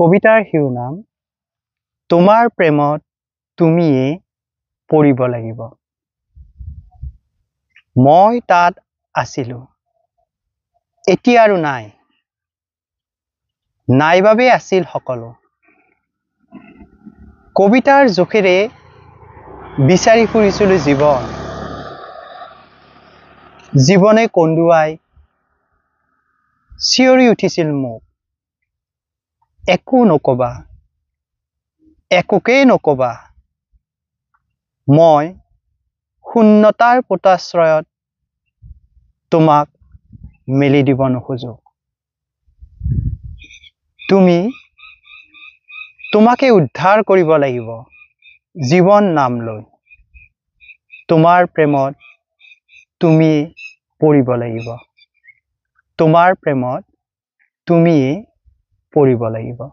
কবিতাৰ শিৰোনাম তোমাৰ প্ৰেমত তুমিয়ে পৰিব লাগিব। মই তাত আছিলো, এতিয়া আৰু নাই, নাই বাবে আছিল সকলো। কবিতাৰ জোখেৰে বিচাৰি ফুৰিছিলো জীৱন, জীৱনে কন্দুৱাই চিঞৰি উঠিছিল মোক, একো নকবা, একোকেই নকবা। মই শূন্যতাৰ পোতাশ্ৰয়ত তোমাক মেলি দিব নোখোজো। তোমাকে উদ্ধাৰ কৰিব লাগিব জীৱন নাম লৈ। তোমাৰ প্ৰেমত তুমি পৰিব লাগিব। তোমাৰ প্ৰেমত তুমিয়ে পৰিব লাগিব।